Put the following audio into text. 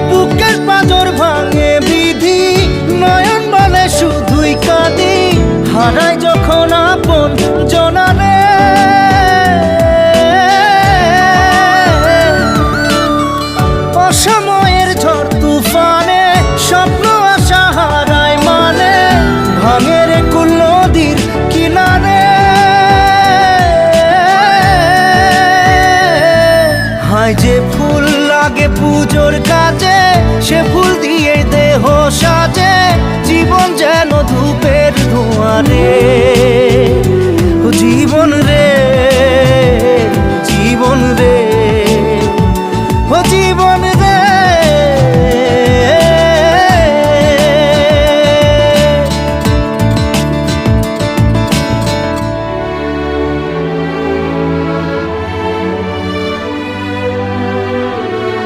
বুকের পাঁজর ভাঙে বিধি, নয়ন বলে শুধুই কাঁদি, হারাই যখন আপন জনারে। অসময়ের ঝড় তুফানে স্বপ্ন আশা হারায় মানে, ভাঙে রে কুল নদীর কিনারে। হায় যে ফুল লাগে পুজোর কাজে, সে ফুল দিয়ে দেহ সাজে, জীবন যেন ধূপের ধোঁয়ারে। জীবন রে, জীবন রে, ও জীবন